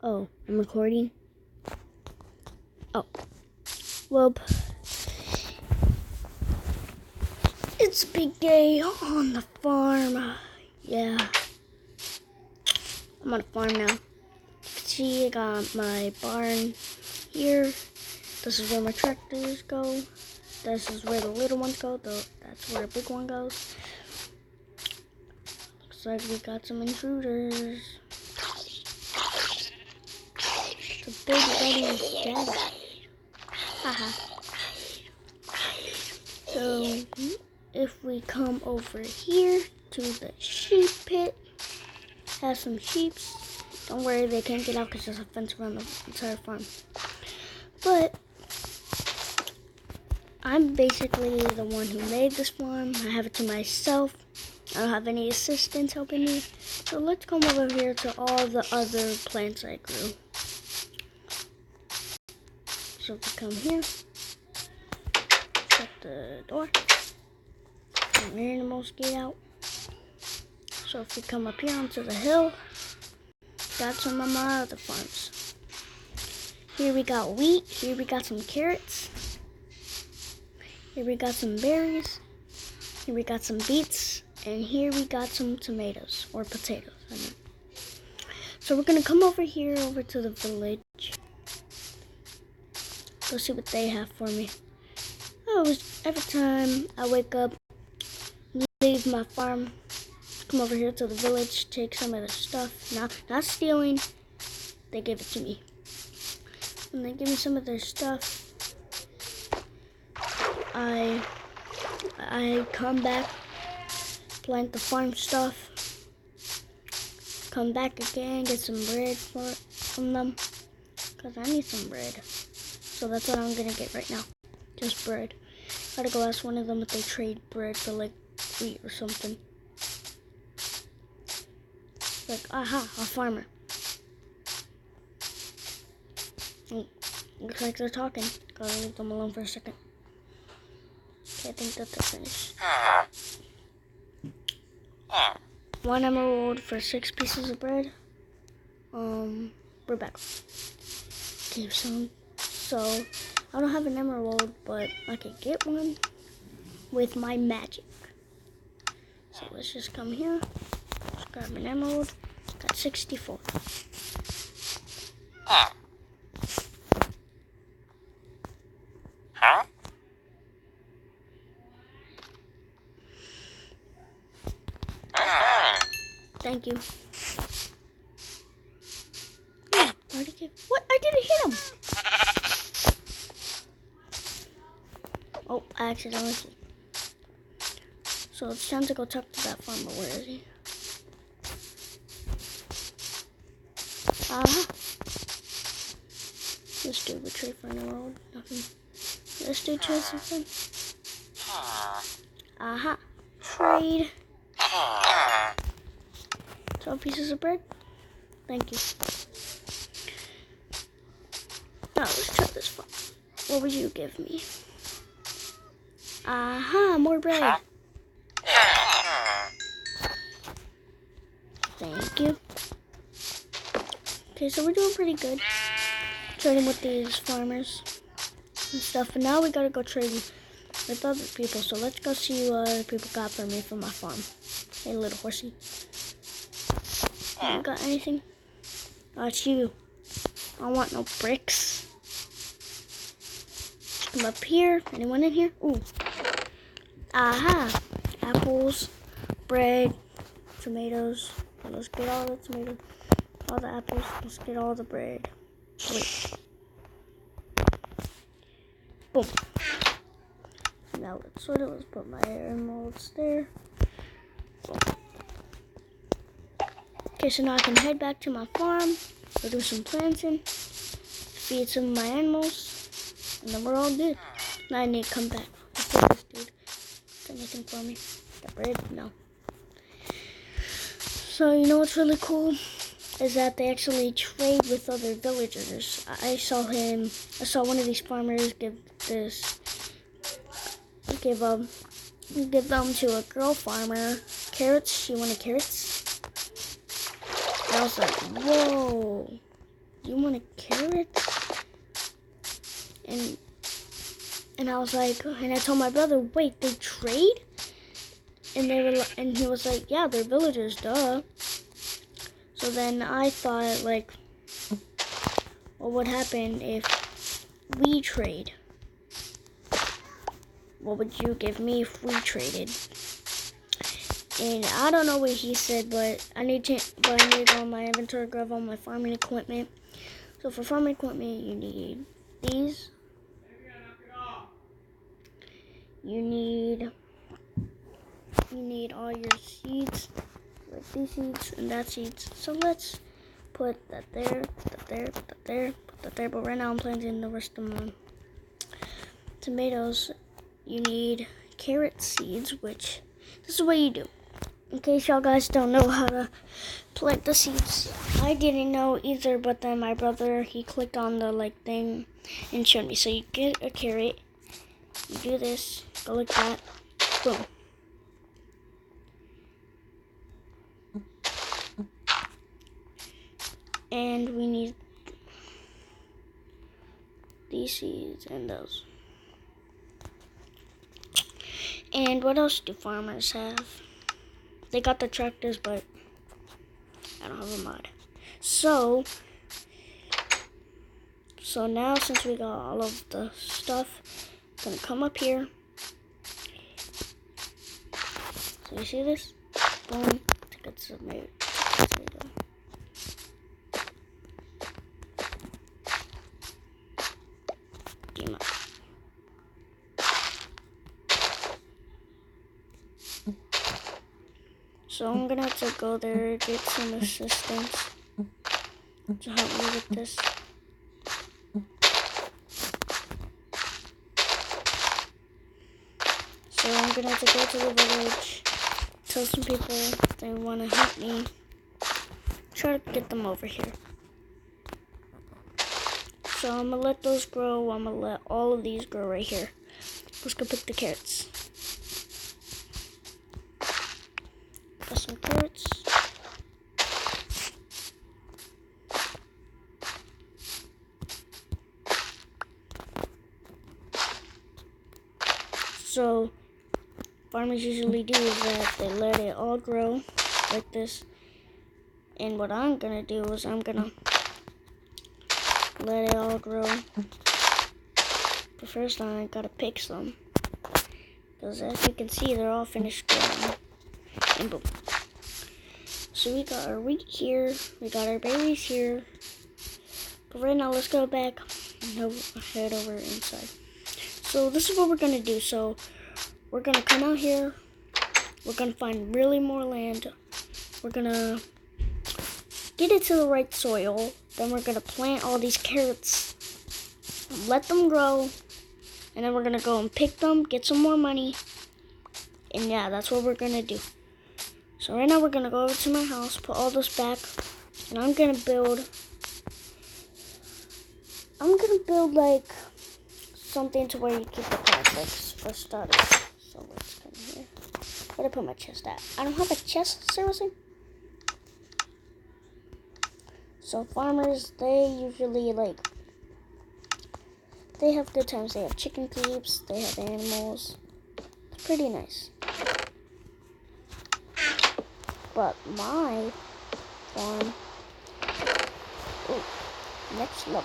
Oh, I'm recording. Oh, well, it's a big day on the farm. Yeah, I'm on a farm now. See, I got my barn here. This is where my tractors go. This is where the little ones go. That's where the big one goes. Looks like we got some intruders. It's a big buddy daddy. Haha. So, if we come over here to the sheep pit, have some sheeps. Don't worry, they can't get out because there's a fence around the entire farm. But I'm basically the one who made this farm. I have it to myself. I don't have any assistants helping me. So let's come over here to all the other plants I grew. So we come here, shut the door, and animals get out. So if we come up here onto the hill, got some of my other farms. Here we got wheat, here we got some carrots, here we got some berries, here we got some beets, and here we got some tomatoes, or potatoes, I mean. So we're gonna come over here, over to the village. Go see what they have for me. Every time I wake up, leave my farm, come over here to the village, take some of their stuff. Not stealing, they give it to me. When they give me some of their stuff, I come back, plant the farm stuff, come back again, get some bread from them, because I need some bread. So that's what I'm gonna get right now, just bread. Gotta go ask one of them if they trade bread for like wheat or something. Like, aha, a farmer. Looks like they're talking. Gotta leave them alone for a second. Okay, I think that they're finished. 1 emerald for 6 pieces of bread. We're back. Okay, so I don't have an emerald, but I could get one with my magic. So let's just come here. Let's grab an emerald. Got 64. Thank you. What? I didn't hit him. Oh, I accidentally. So it's time to go talk to that farmer. Where is he? Aha. This dude would trade for an emerald. Nothing. This dude trade something. Aha. Trade. 12 pieces of bread. Thank you. Now let's try this farm. What would you give me? Aha, more bread. Thank you. Okay, so we're doing pretty good. Trading with these farmers and stuff. But now we gotta go trade with other people. So let's go see what other people got for me from my farm. Hey, little horsey. You got anything? Oh, it's you. I don't want no bricks. Come up here. Anyone in here? Ooh. Aha. Apples, bread, tomatoes. Let's get all the tomatoes, all the apples. Let's get all the bread. Wait. Boom. Now let's put my emeralds there. Boom. Okay, so now I can head back to my farm, go do some planting, feed some of my animals, and then we're all good. Now I need to come back. Let's take this dude. Got anything for me? Got bread? No. So you know what's really cool? Is that they actually trade with other villagers. I saw one of these farmers give them to a girl farmer carrots. She wanted carrots. I was like, whoa. you want a carrot? And I was like, and I told my brother, wait, they trade? And he was like, yeah, they're villagers, duh. So then I thought, like, what would happen if we trade? What would you give me if we traded? And I don't know what he said, but I need all my inventory, grab all my farming equipment. So for farming equipment, you need these. You need all your seeds, like these seeds and that seeds. So let's put that there, put that there. But right now I'm planting the rest of my tomatoes. You need carrot seeds, which this is what you do. In case y'all guys don't know how to plant the seeds, I didn't know either. But then my brother, he clicked on the like thing and showed me. So you get a carrot, you do this, go like that, boom. And we need these seeds and those. And what else do farmers have? They got the tractors, but I don't have a mod. So now since we got all of the stuff, I'm gonna come up here. So you see this? Boom. Take a tomato. So I'm gonna have to go there, get some assistance to help me with this. So I'm gonna have to go to the village, tell some people they wanna help me, try to get them over here. So I'm gonna let those grow, I'm gonna let all of these grow right here. Let's go pick the carrots. Got some carrots. So farmers usually do is that they let it all grow like this. And what I'm gonna do is I'm gonna let it all grow. But first I gotta pick some. Because as you can see, they're all finished growing. And boom. So we got our wheat here, we got our berries here. But right now, let's go back and head over inside. So this is what we're gonna do. So we're gonna come out here, we're gonna find really more land. We're gonna get it to the right soil. Then we're gonna plant all these carrots, let them grow, and then we're gonna go and pick them, get some more money. And yeah, that's what we're gonna do. So right now we're gonna go over to my house, put all this back, and I'm gonna build like something to where you keep the plants, like for starters. So let's come here. Where'd I put my chest at? I don't have a chest, seriously? So farmers, they usually they have good times. They have chicken coops, they have animals. It's pretty nice. But my farm, next level.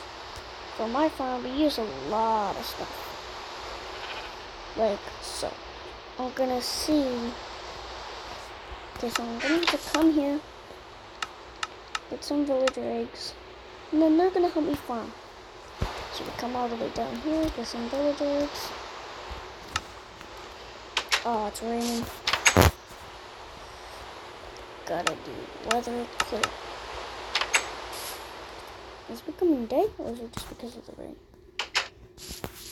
For my farm, we use a lot of stuff. Like so. I'm gonna see. Okay, so I'm gonna have to come here, get some villager eggs, and then they're gonna help me farm. So we come all the way down here, get some villager eggs. Oh, it's raining. Gotta do weather clear. Is it becoming day, or is it just because of the rain?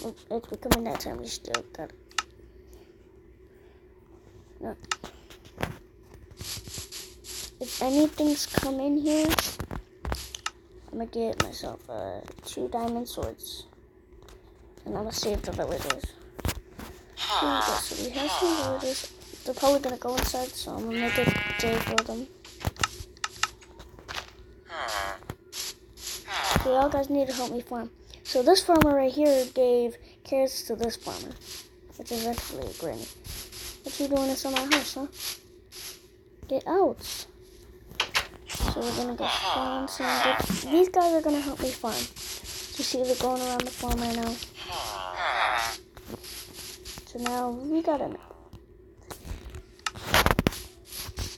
Well, it's becoming that time. We still got it. No. If anything's come in here, I'm gonna get myself 2 diamond swords, and I'm gonna save the villagers. So we have some villagers. They're probably gonna go inside, so I'm gonna make it day for them. So y'all guys need to help me farm. So this farmer right here gave carrots to this farmer, which is actually a granny. What you doing inside my house, huh? Get out. So we're gonna go farm some. These guys are gonna help me farm. You see they're going around the farm right now. So now we gotta know.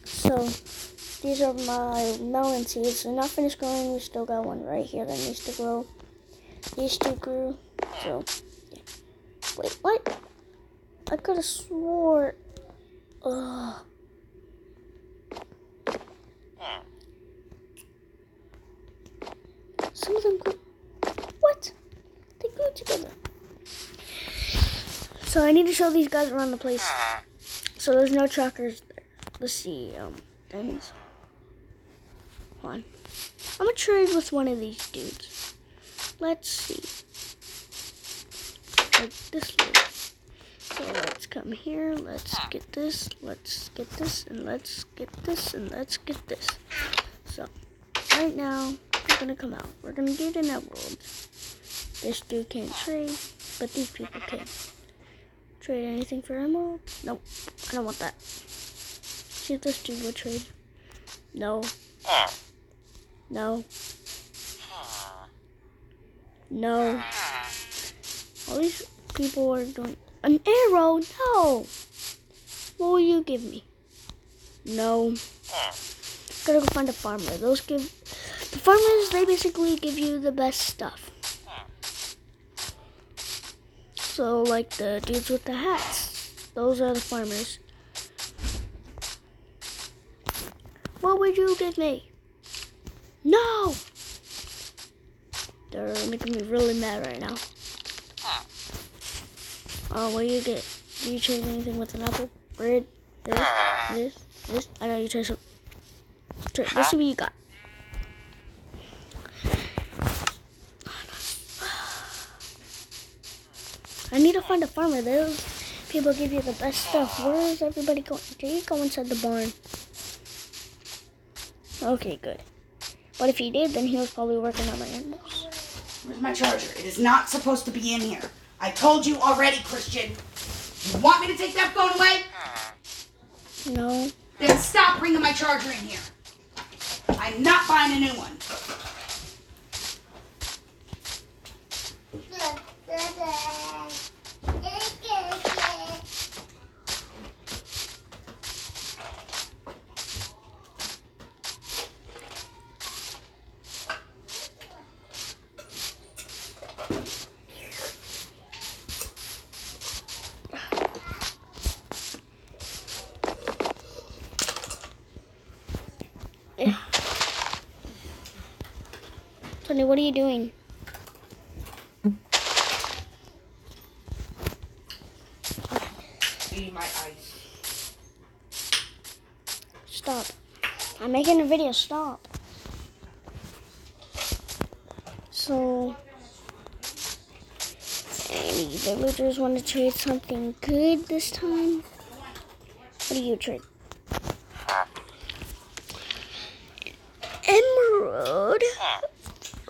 So these are my melon seeds. They're not finished growing. We still got one right here that needs to grow. These two grew. So yeah. Wait, what? I could have swore. Ugh. Some of them grew. What? They grew together. So I need to show these guys around the place. So there's no trackers there. Let's see. Diamonds. Hold on. I'm gonna trade with one of these dudes. Let's see. Like this way. So let's come here. Let's get this. Let's get this. And let's get this. And let's get this. So right now we're gonna come out. We're gonna get an emerald. This dude can't trade, but these people can. Trade anything for emerald? Nope. I don't want that. See if this dude will trade. No. No. No. All these people are doing an arrow. No. What will you give me? No. Gotta go find a farmer. The farmers, they basically give you the best stuff. So like the dudes with the hats, those are the farmers. What would you give me? No! They're making me really mad right now. Oh, what do you get? Do you trade anything with an apple? Bread? This? I know you trade some. Let's see what you got. I need to find a farmer. Those people give you the best stuff. Where is everybody going? Did you go inside the barn? Okay, good. But if he did, then he was probably working on my animals. Where's my charger? It is not supposed to be in here. I told you already, Christian. You want me to take that phone away? No. Then stop bringing my charger in here. I'm not buying a new one. Tony, what are you doing? Eating my ice. Stop. I'm making a video. Stop. So, any villagers want to trade something good this time? What do you trade? Emerald.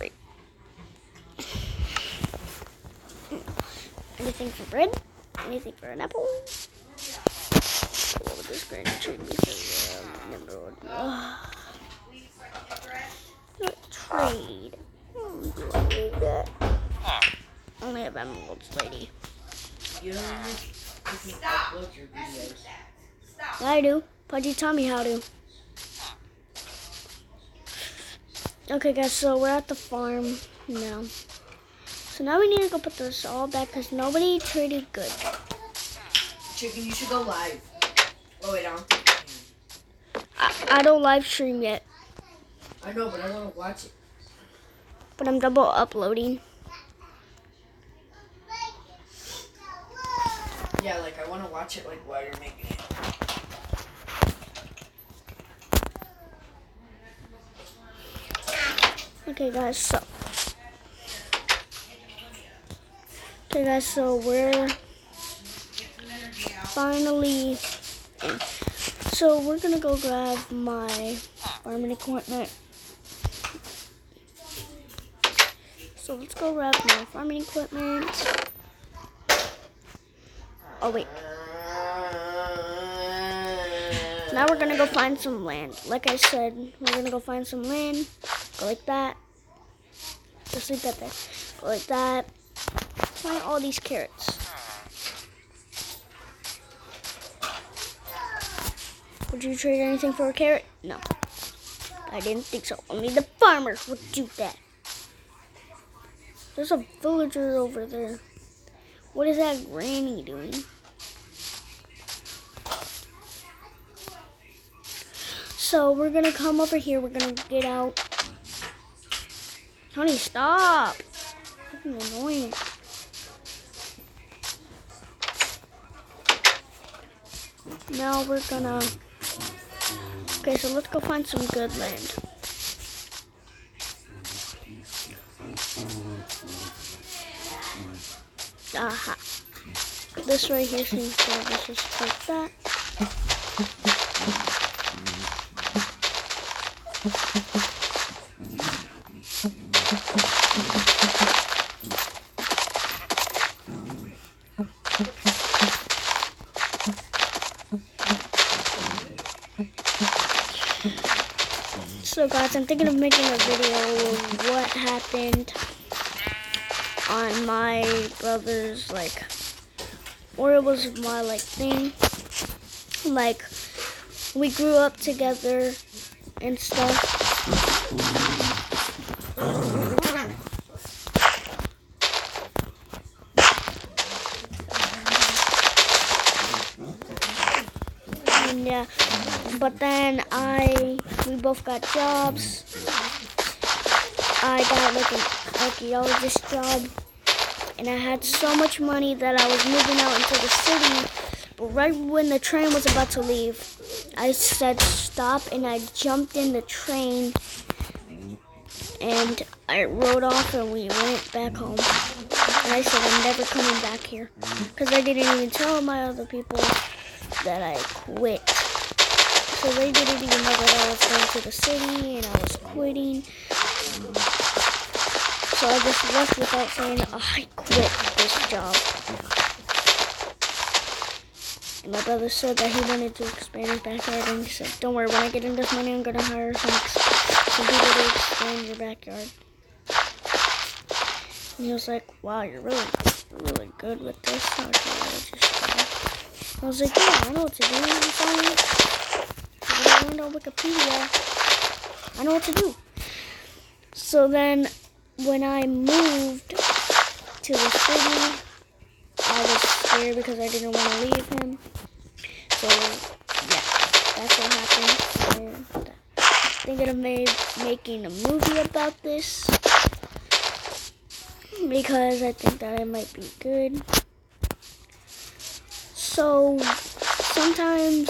Right. Anything for bread? Anything for an apple? What would this granny trade me for an emerald? Not trade. Do I need that? Only have emeralds, lady. You don't even upload your videos. Yeah, I do. Pudgy, tell me how to. Okay, guys, so we're at the farm now. So now we need to go put this all back because nobody traded good. Chicken, you should go live. Oh, wait, I don't think you can. I don't live stream yet, I know, but I want to watch it. but I'm double uploading. Yeah, like, I want to watch it, like, while you're making it. Okay, guys, so we're finally in. So we're gonna go grab my farming equipment. So let's go grab more farming equipment. Oh wait. Now we're gonna go find some land. Like I said, we're gonna go find some land. Go like that. Just leave that there. Go like that. Find all these carrots. Would you trade anything for a carrot? No. I didn't think so. Only the farmers would do that. There's a villager over there. What is that granny doing? So we're gonna come over here. We're gonna get out. Honey, stop. Fucking annoying. Now we're gonna... Okay, so let's go find some good land. Aha. This right here seems good. Let's just take that. So guys, I'm thinking of making a video of what happened on my brother's, like, or it was my, like, thing. Like, we grew up together and stuff. And yeah, but then we both got jobs. I got like an archaeologist job, and I had so much money that I was moving out into the city. But right when the train was about to leave, I said stop, and I jumped in the train, and I rode off, and we went back home. And I said I'm never coming back here, because I didn't even tell my other people that I quit. So they didn't even know that I was going to the city and I was quitting. So I just left without saying, I quit this job. And my brother said that he wanted to expand his backyard, and he said, don't worry, when I get in this money, I'm going to hire some people to expand your backyard. And he was like, wow, you're really good with this archaeologist. I was like, yeah, I know what to do. I'm sorry. I learned on Wikipedia. I know what to do. So then, when I moved to the city, I was scared because I didn't want to leave him. So, yeah, that's what happened. And thinking of making a movie about this, because I think that it might be good. So, sometimes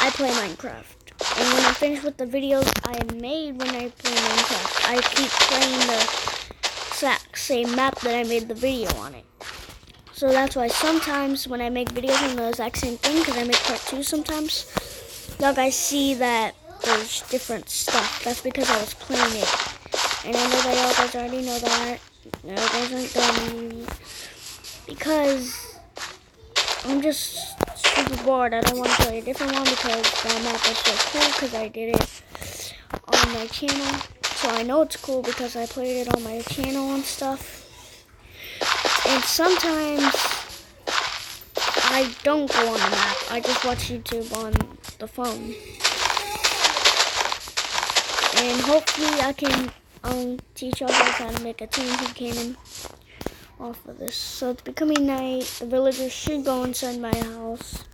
I play Minecraft. And when I'm finished with the videos I made when I play Minecraft, I keep playing the exact same map that I made the video on it. So that's why sometimes when I make videos on the exact same thing, because I make part 2 sometimes, y'all guys see that there's different stuff. That's because I was playing it. And I know that y'all guys already know that. No, guys aren't done. Because I'm just super bored. I don't want to play a different one because that map is so cool because I did it on my channel. So I know it's cool because I played it on my channel and stuff. And sometimes I don't go on the map. I just watch YouTube on the phone. And hopefully I can teach y'all guys how to make a TNT cannon off of this. So it's becoming night. The villagers should go inside my house.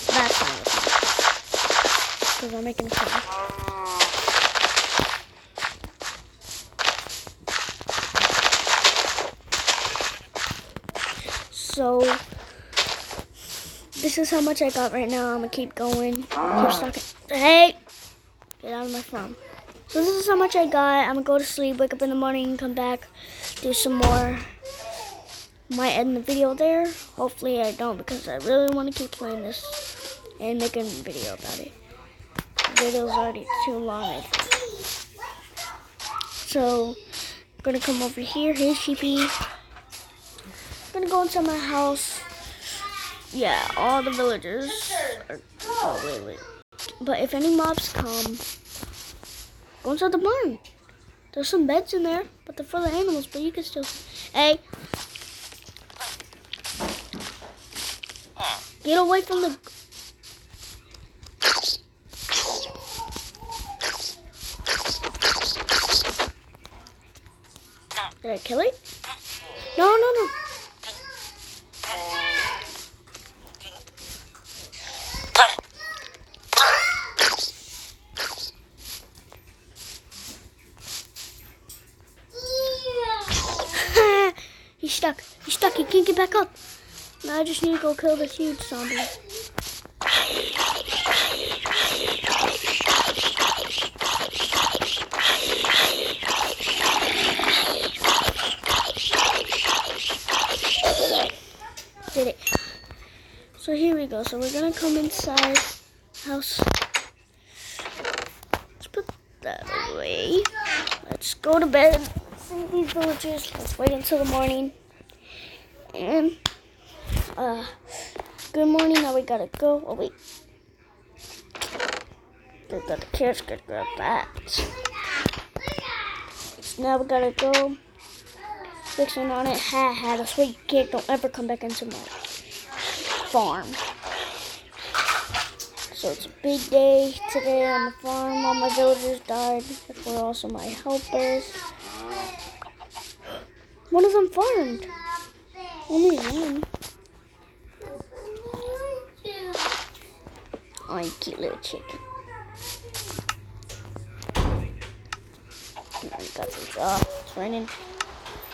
That's fine with me, because I'm making a fire. So this is how much I got right now. I'm gonna keep going. Keep stocking. Hey, get out of my phone. So this is how much I got. I'm gonna go to sleep, wake up in the morning, come back, do some more. Might end the video there. Hopefully I don't, because I really want to keep playing this and making a video about it. The video's already too long, I think. So Gonna come over here. Hey, sheepy. Gonna go inside my house. Yeah, all the villagers are... Oh, wait. But if any mobs come, go inside the barn. There's some beds in there, but they're for the animals, but you can still... Hey! Get away from the... Did I kill it? No. He's stuck. He can't get back up. Now I just need to go kill this huge zombie. Did it. So here we go. So we're gonna come inside house. Let's put that away. Let's go to bed. Save these villagers. Let's wait until the morning. And good morning. Now we gotta go. Oh wait. Gotta grab the carrots. Gotta grab that. So now we gotta go. Fixing on it. That's why you can't. Don't ever come back into my farm. So it's a big day today on the farm. All my villagers died. We're also my helpers. One of them farmed. Only one. Oh, you cute little chicken. Got some job. It's raining.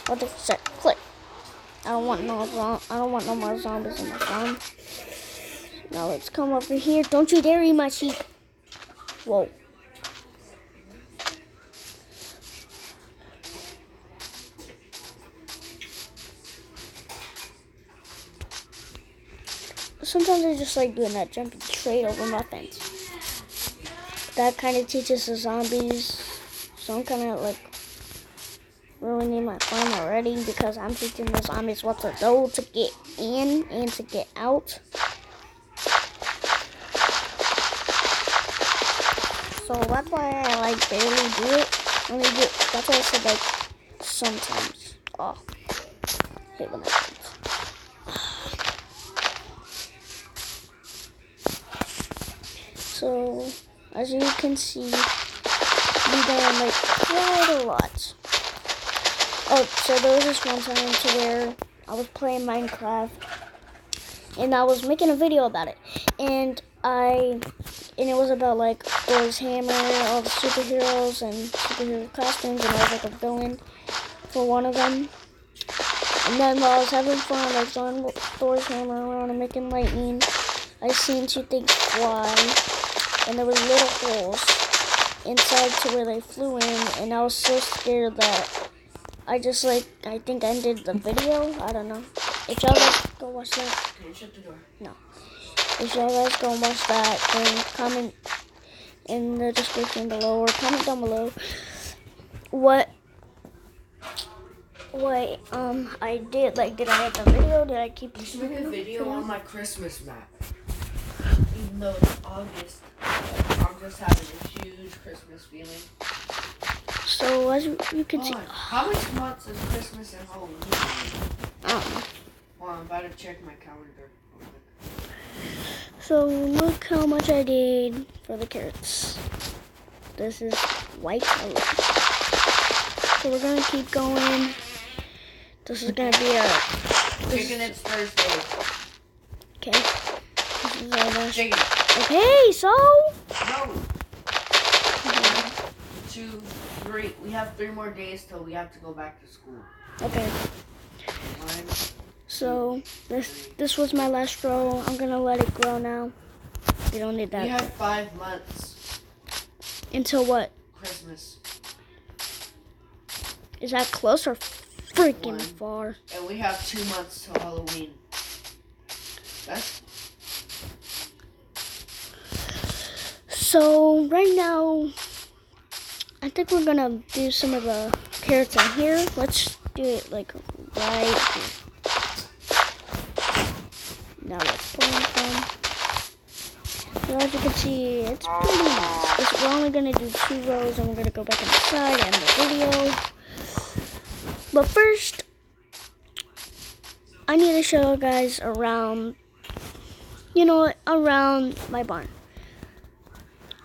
What the set? Click. I don't want no more zombies in my farm. Now let's come over here. Don't you dare eat my sheep. Whoa. Sometimes I just like doing that jumping straight over my fence. That kind of teaches the zombies. So I'm kind of like ruining my farm already because I'm teaching the zombies what to do to get in and to get out. So that's why I like barely do it. That's why I said like sometimes. Oh, I hate when that happens. So as you can see, we done like quite a lot. Oh, so there was this one time to where I was playing Minecraft and I was making a video about it, and it was about like Thor's hammer, all the superheroes and superhero costumes, and I was like a villain for one of them. And then while I was having fun, like throwing Thor's hammer around and making lightning, I seen two things fly, and there was little holes inside to where they flew in, and I was so scared that I just I think I ended the video. I don't know. If y'all guys go watch that. Can you shut the door? No. If y'all guys go watch that, then comment in the description below or comment down below what I did. Like, did I end the video? Did I keep You should make a video on my Christmas map. Even though it's August, I'm just having a huge Christmas feeling. So as you can see, How many months is Christmas and Halloween? I don't know. Well, I'm about to check my calendar. So look how much I did for the carrots. This is white. So we're gonna keep going. This is gonna be Chicken, it's Thursday. Okay. This is our last. Chicken. Okay, so. No. 1, 2, 3. We have 3 more days till we have to go back to school. Okay. 1. So this was my last row. I'm gonna let it grow now. You don't need that. We have 5 months. Until what? Christmas. Is that close or freaking 1. far? And we have 2 months till Halloween. That's... So right now, I think we're gonna do some of the carrots in here. Let's do it like right here. Now let's pull them. So as you can see, it's pretty nice. We're only going to do 2 rows and we're going to go back inside and end the video. But first, I need to show you guys around, around my barn.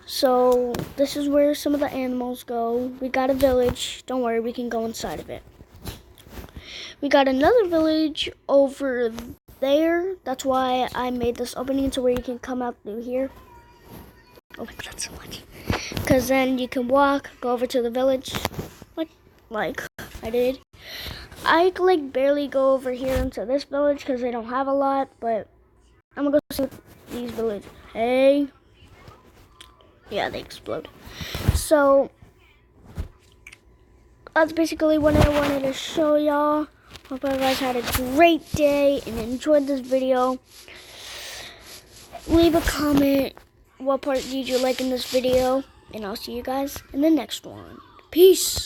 So this is where some of the animals go. We got a village. Don't worry, we can go inside of it. We got another village over there. That's why I made this opening to where you can come out through here. Oh my god, so much. Because then you can walk, go over to the village, like I did. I like barely go over here into this village because they don't have a lot, but I'm gonna go see these villages. Hey. Yeah, they explode. So that's basically what I wanted to show y'all. Hope you guys had a great day and enjoyed this video. Leave a comment. What part did you like in this video? And I'll see you guys in the next one. Peace.